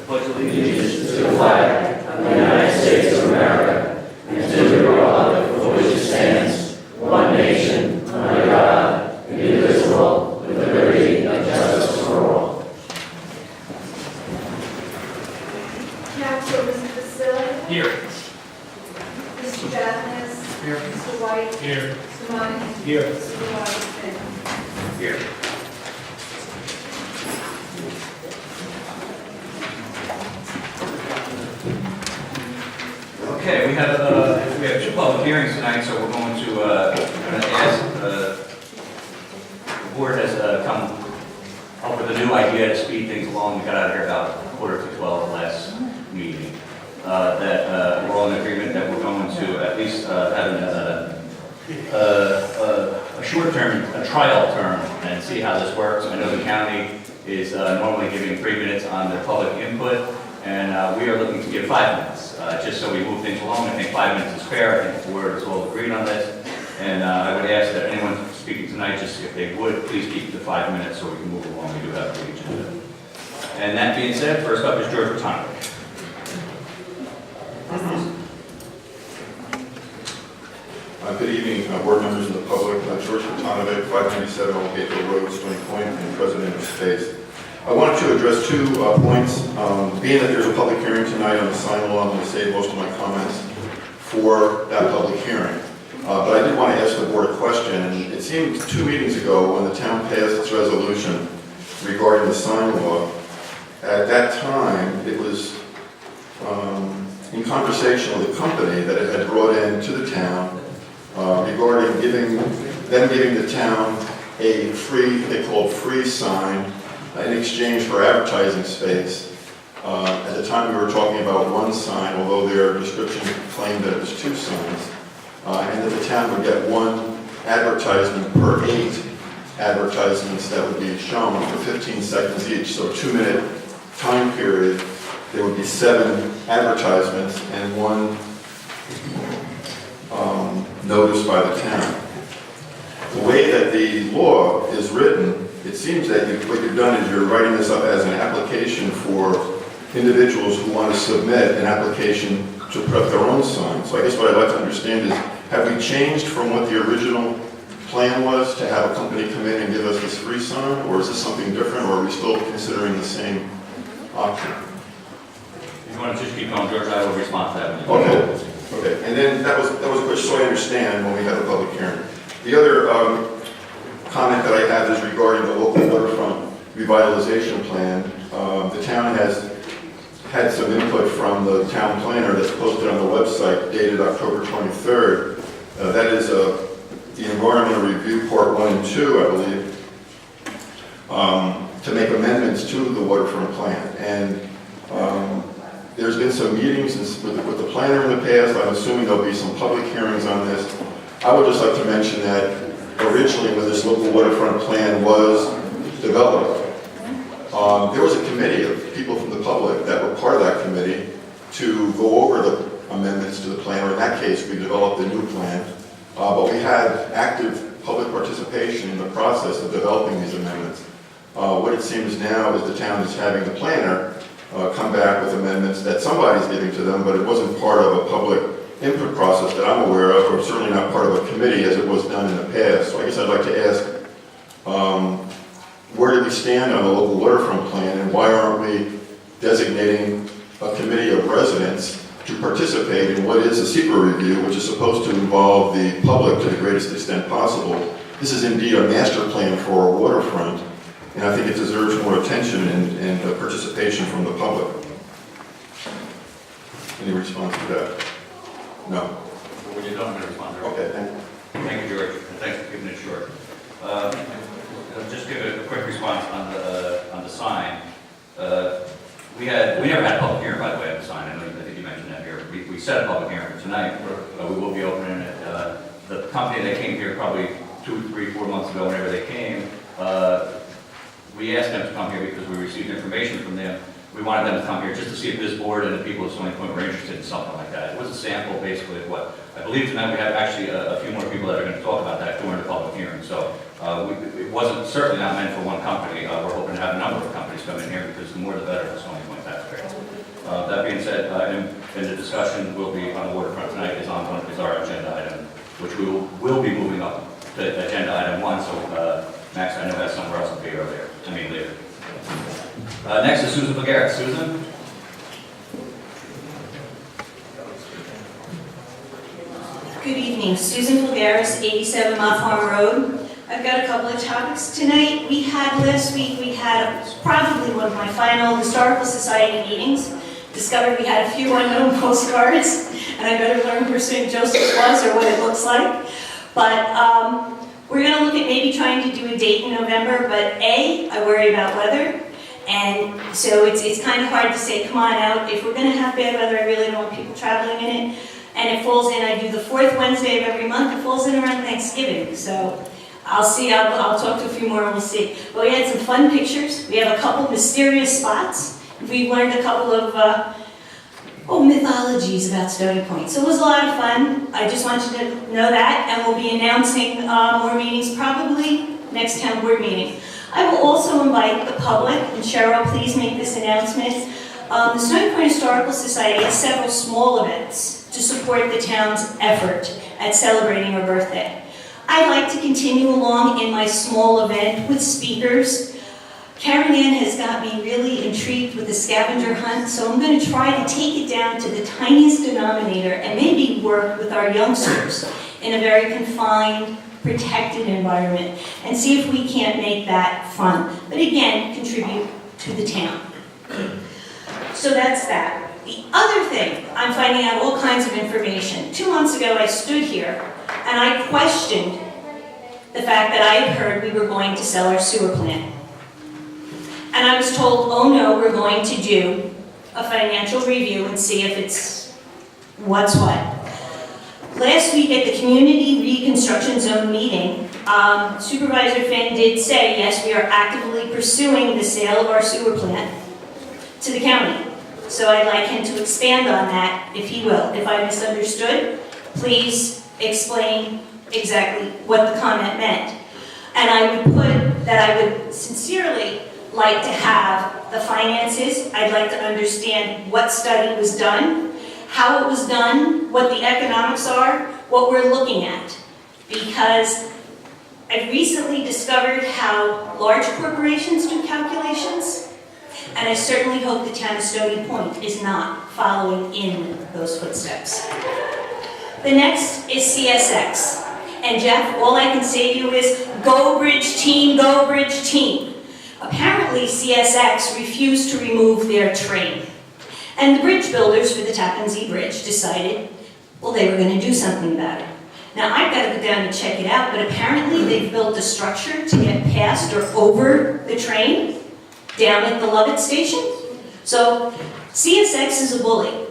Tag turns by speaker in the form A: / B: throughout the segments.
A: pledge allegiance to the flag of the United States of America and to the republic for which it stands, one nation, under God, indivisible, with liberty and justice for all.
B: Council, Mr. Vasili?
A: Here.
B: Mr. Jacobs?
A: Here.
B: Mr. White?
A: Here.
B: Mr. Monahan?
A: Here.
B: Supervisor Finn?
A: Here. Okay, we have two public hearings tonight, so we're going to ask, the board has come up with a new idea to speed things along. We got out of here about 11:45 last meeting. That we're all in agreement that we're going to at least have a short term, a trial term, and see how this works. I know the county is normally giving 3 minutes on their public input, and we are looking to give 5 minutes, just so we move things along. I think 5 minutes is fair. I think the board is all agreed on this, and I would ask that anyone speaking tonight, just if they would, please keep the 5 minutes so we can move along. We do have the agenda. And that being said, first up is George Rotano.
C: Good evening, board members and the public. George Rotano, 597 Old Gateway Road, Stony Point, and President of Space. I wanted to address 2 points. Being that there's a public hearing tonight on the sign law, I'm going to save most of my comments for that public hearing. But I did want to ask the board a question. And it seemed 2 meetings ago when the town passed its resolution regarding the sign law. At that time, it was in conversation with a company that it had brought into the town regarding giving the town a free, they called free sign, in exchange for advertising space. At the time we were talking about 1 sign, although their description claimed that it was 2 signs, and that the town would get 1 advertisement per 8 advertisements that would be shown for 15 seconds each, so a 2-minute time period. There would be 7 advertisements and 1 notice by the town. The way that the law is written, it seems that what you've done is you're writing this up as an application for individuals who want to submit an application to put up their own sign. So I guess what I'd like to understand is, have we changed from what the original plan was to have a company come in and give us this free sign, or is this something different, or are we still considering the same option?
A: If you want to just keep going, George, I will respond to that.
C: Okay. Okay. And then that was a question, so I understand when we had the public hearing. The other comment that I have is regarding the local waterfront revitalization plan. The town has had some input from the town planner that's posted on the website dated October 23rd. That is the environmental review part 1 and 2, I believe, to make amendments to the waterfront plan. And there's been some meetings with the planner in the past. I'm assuming there'll be some public hearings on this. I would just like to mention that originally when this local waterfront plan was developed, there was a committee of people from the public that were part of that committee to go over the amendments to the plan, or in that case, we developed a new plan. But we had active public participation in the process of developing these amendments. What it seems now is the town is having the planner come back with amendments that somebody's giving to them, but it wasn't part of a public input process that I'm aware of, or certainly not part of a committee as it was done in the past. So I guess I'd like to ask, where do we stand on the local waterfront plan, and why aren't we designating a committee of residents to participate in what is a secret review, which is supposed to involve the public to the greatest extent possible? This is indeed a master plan for a waterfront, and I think it deserves more attention and participation from the public. Any response to that? No.
A: Well, you don't have to respond.
C: Okay, thank you.
A: Thank you, George, and thanks for keeping it short. I'll just give a quick response on the sign. We never had a public hearing, by the way, on the sign. I think you mentioned that here. We set a public hearing tonight. We will be opening it. The company that came here probably 2, 3, 4 months ago, whenever they came, we asked them to come here because we received information from them. We wanted them to come here just to see if this board and the people of Stony Point were interested in something like that. It was a sample, basically, of what I believe tonight we have actually a few more people that are going to talk about that during the public hearing. So it wasn't certainly not meant for one company. We're hoping to have a number of companies come in here because the more the better for Stony Point taxpayers. That being said, in the discussion will be on the waterfront tonight is our agenda item, which we will be moving up to agenda item 1, so Max, I know has somewhere else to be earlier, later. Next is Susan McGarrett. Susan?
D: Good evening, Susan Fulgaris, 87 Mott Farm Road. I've got a couple of topics tonight. Last week, we had probably one of my final Historical Society meetings. Discovered we had a few unknown postcards, and I better learn where St. Joseph's was or what it looks like. But we're gonna look at maybe trying to do a date in November, but I worry about weather. And so it's kind of hard to say, come on out. If we're gonna have bad weather, I really don't want people traveling in it. And it falls in, I do the 4th Wednesday of every month, it falls in around Thanksgiving. So I'll see, I'll talk to a few more and we'll see. But we had some fun pictures. We have a couple mysterious spots. We've learned a couple of mythologies about Stony Point. So it was a lot of fun. I just want you to know that. And we'll be announcing more meetings probably next town board meeting. I will also invite the public, and Cheryl, please make this announcement. The Stony Point Historical Society has several small events to support the town's effort at celebrating her birthday. I'd like to continue along in my small event with speakers. Karen Ann has got me really intrigued with the scavenger hunt, so I'm going to try to take it down to the tiniest denominator and maybe work with our youngsters in a very confined, protected environment and see if we can't make that fun. But again, contribute to the town. So that's that. The other thing, I'm finding out all kinds of information. 2 months ago, I stood here and I questioned the fact that I had heard we were going to sell our sewer plant. And I was told, oh no, we're going to do a financial review and see if it's what's what. Last week at the Community Reconstruction Zone meeting, Supervisor Finn did say, yes, we are actively pursuing the sale of our sewer plant to the county. So I'd like him to expand on that, if he will. If I misunderstood, please explain exactly what the comment meant. And I would put that I would sincerely like to have the finances. I'd like to understand what study was done, how it was done, what the economics are, what we're looking at. Because I've recently discovered how large corporations do calculations, and I certainly hope the town of Stony Point is not following in those footsteps. The next is CSX. And Jeff, all I can say to you is, go Bridge team, go Bridge team. Apparently CSX refused to remove their train. And the bridge builders for the Tappan Zee Bridge decided, well, they were going to do something about it. Now, I've got to go down and check it out, but apparently they've built a structure to get past or over the train down at the Lovett station. So CSX is a bully.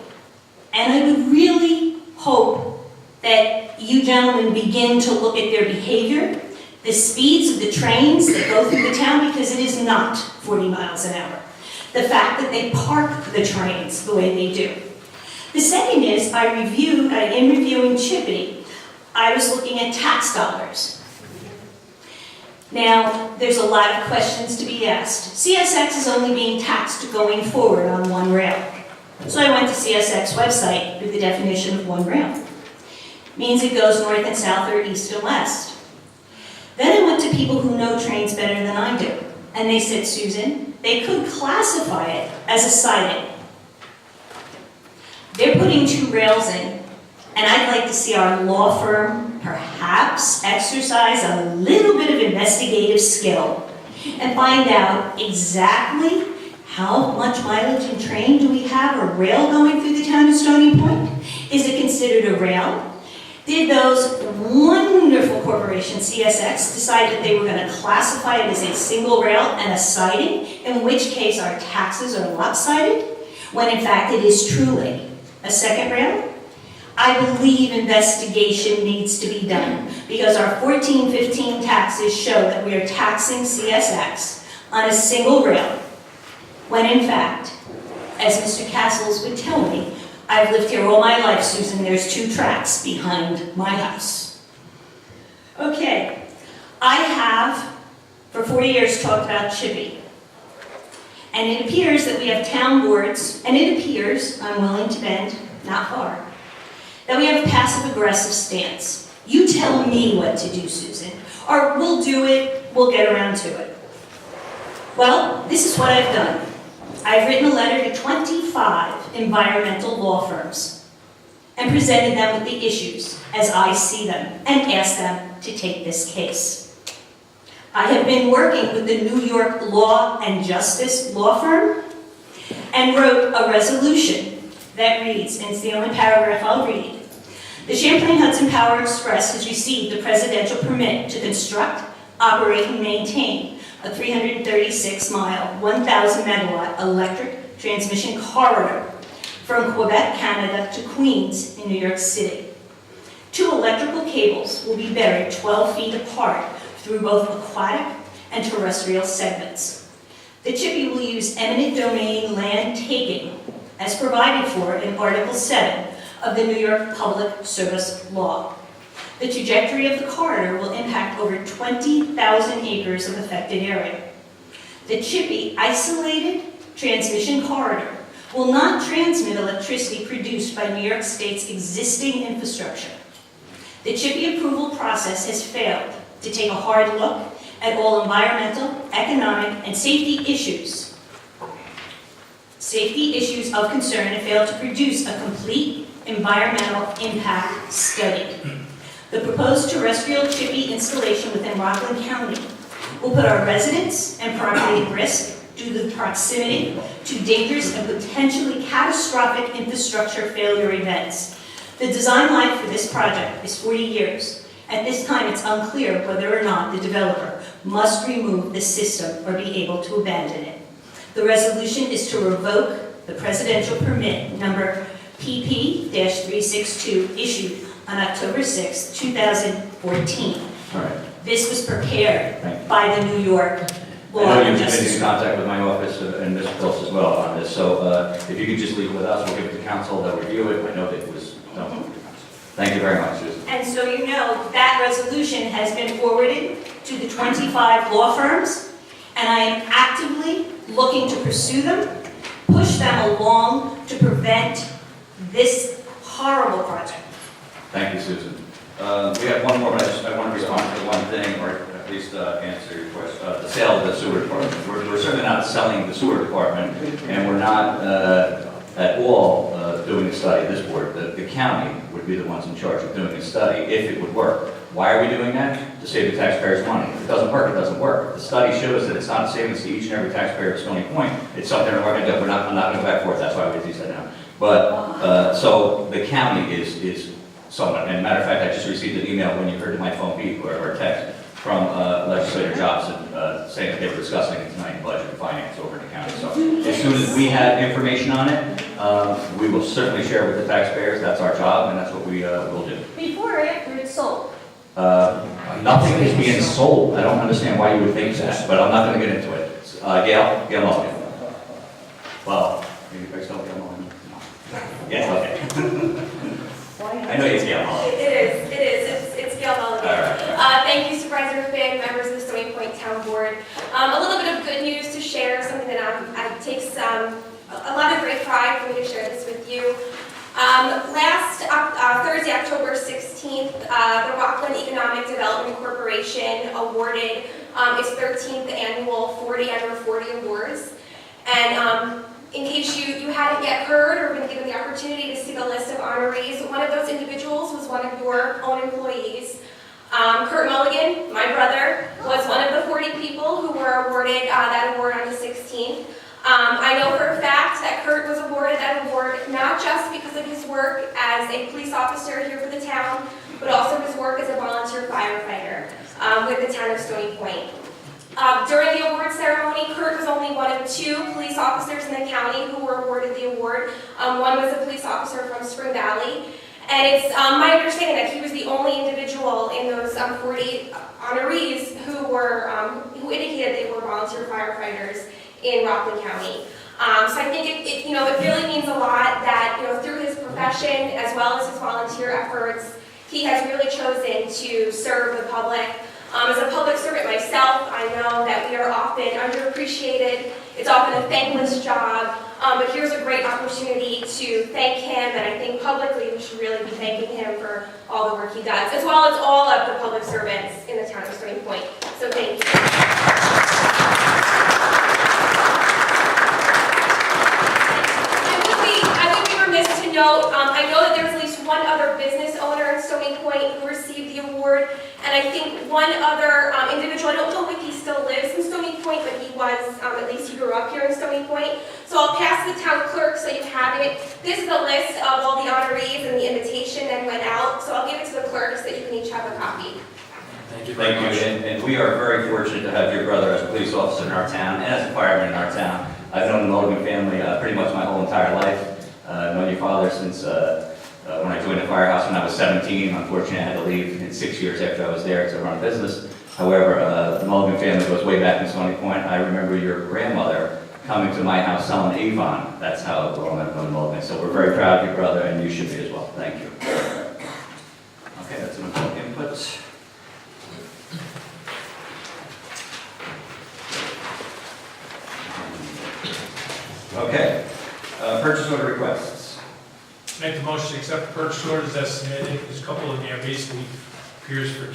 D: And I would really hope that you gentlemen begin to look at their behavior, the speeds of the trains that go through the town, because it is not 40 miles an hour. The fact that they park the trains the way they do. The second is, in reviewing Chippy, I was looking at tax dollars. Now, there's a lot of questions to be asked. CSX is only being taxed going forward on one rail. So I went to CSX website through the definition of one rail. Means it goes north and south or east and west. Then I went to people who know trains better than I do. And they said, Susan, they could classify it as a siding. They're putting 2 rails in, and I'd like to see our law firm perhaps exercise a little bit of investigative skill and find out exactly how much mileage and train do we have a rail going through the town of Stony Point? Is it considered a rail? Did those wonderful corporations, CSX, decide that they were going to classify it as a single rail and a siding, in which case our taxes are lopsided, when in fact it is truly a second rail? I believe investigation needs to be done, because our 14-15 taxes show that we are taxing CSX on a single rail, when in fact, as Mr. Castles would tell me, I've lived here all my life, Susan, there's 2 tracks behind my house. Okay, I have, for 40 years, talked about Chippy. And it appears that we have town boards, and it appears, I'm willing to bend, not far, that we have a passive-aggressive stance. You tell me what to do, Susan, or we'll do it, we'll get around to it. Well, this is what I've done. I've written a letter to 25 environmental law firms and presented them with the issues as I see them and asked them to take this case. I have been working with the New York Law and Justice law firm and wrote a resolution that reads, and it's the only paragraph I'll read, the Champlain Hudson Power Express has received the presidential permit to construct, operate, and maintain a 336-mile, 1,000-megawatt electric transmission corridor from Quebec, Canada to Queens in New York City. 2 electrical cables will be buried 12 feet apart through both aquatic and terrestrial segments. The chippy will use eminent domain land taking as provided for in Article 7 of the New York Public Service Law. The trajectory of the corridor will impact over 20,000 acres of affected area. The chippy isolated transmission corridor will not transmit electricity produced by New York State's existing infrastructure. The chippy approval process has failed to take a hard look at all environmental, economic, and safety issues of concern and failed to produce a complete environmental impact study. The proposed terrestrial chippy installation within Rockland County will put our residents and property at risk due to the proximity to dangerous and potentially catastrophic infrastructure failure events. The design life for this project is 40 years. At this time, it's unclear whether or not the developer must remove the system or be able to abandon it. The resolution is to revoke the presidential permit number PP-362 issued on October 6, 2014.
A: All right.
D: This was prepared
A: Thank you.
D: by the New York
A: I
D: Law
A: know
D: and
A: you've been
D: Justice.
A: in contact with my office and Ms. Pills as well on this, so if you could just leave it with us, we'll give it to council, they'll review it. I know that it was done. Thank you very much, Susan.
D: And so you know, that resolution has been forwarded to the 25 law firms, and I am actively looking to pursue them, push them along to prevent this horrible project.
A: Thank you, Susan. We have one more, but I want to respond to one thing, or at least answer your question. The sale of the sewer department. We're certainly not selling the sewer department, and we're not at all doing a study. This board, the county would be the ones in charge of doing a study if it would work. Why are we doing that? To save the taxpayers money. If it doesn't work, it doesn't work. The study shows that it's not a savings to each and every taxpayer of Stony Point. It's something that we're going to do. I'm not going to go back and forth. That's why we said now. But so the county is somewhat. And matter of fact, I just received an email when you heard my phone beep or text from Legislator Johnson saying that they were discussing it tonight in budget and finance over in the county. So as soon as we have information on it, we will certainly share with the taxpayers. That's our job, and that's what we will do.
E: Before or after it's sold?
A: Nothing is being sold. I don't understand why you would think that, but I'm not going to get into it. Gail Mulligan. Well, maybe if I still Gail Mulligan. No. Yes, okay. I know it's Gail Mulligan.
E: It is. It's Gail Mulligan.
A: All right.
E: Thank you, Supervisor Finn, members of the Stony Point Town Board. A little bit of good news to share, something that takes a lot of great pride for me to share this with you. Last Thursday, October 16th, the Rockland Economic Development Corporation awarded its 13th annual 40 Under 40 Awards. And in case you hadn't yet heard or been given the opportunity to see the list of honorees, one of those individuals was one of your own employees. Kurt Mulligan, my brother, was one of the 40 people who were awarded that award on the 16th. I know for a fact that Kurt was awarded that award not just because of his work as a police officer here for the town, but also his work as a volunteer firefighter with the town of Stony Point. During the award ceremony, Kurt was only one of 2 police officers in the county who were awarded the award. One was a police officer from Spring Valley, and it's my understanding that he was the only individual in those 40 honorees who indicated they were volunteer firefighters in Rockland County. So I think it really means a lot that through his profession as well as his volunteer efforts, he has really chosen to serve the public. As a public servant myself, I know that we are often underappreciated It's often a thankless job, but here's a great opportunity to thank him, and I think publicly we should really be thanking him for all the work he does, as well as all of the public servants in the town of Stony Point. So thank you. I would be remiss to note, I know that there's at least one other business owner in Stony Point who received the award, and I think one other individual, I don't know if he still lives in Stony Point, but he was, at least he grew up here in Stony Point. So I'll pass the town clerk so you have it. This is the list of all the honorees and the invitation that went out, so I'll give it to the clerk so that you can each have a copy.
F: Thank you very much.
A: And we are very fortunate to have your brother as a police officer in our town and as a fireman in our town. I've known the Mulligan family pretty much my whole entire life. I've known your father since when I joined the firehouse when I was 17. Unfortunately, I had to leave in 6 years after I was there to run a business. However, the Mulligan family goes way back in Stony Point. I remember your grandmother coming to my house selling Avon. That's how long I've known Mulligan. So we're very proud of your brother, and you should be as well. Thank you. Okay, that's enough input. Okay, purchase order requests.
F: Make the motion to accept the purchase orders as submitted. There's a couple of them there basically appears for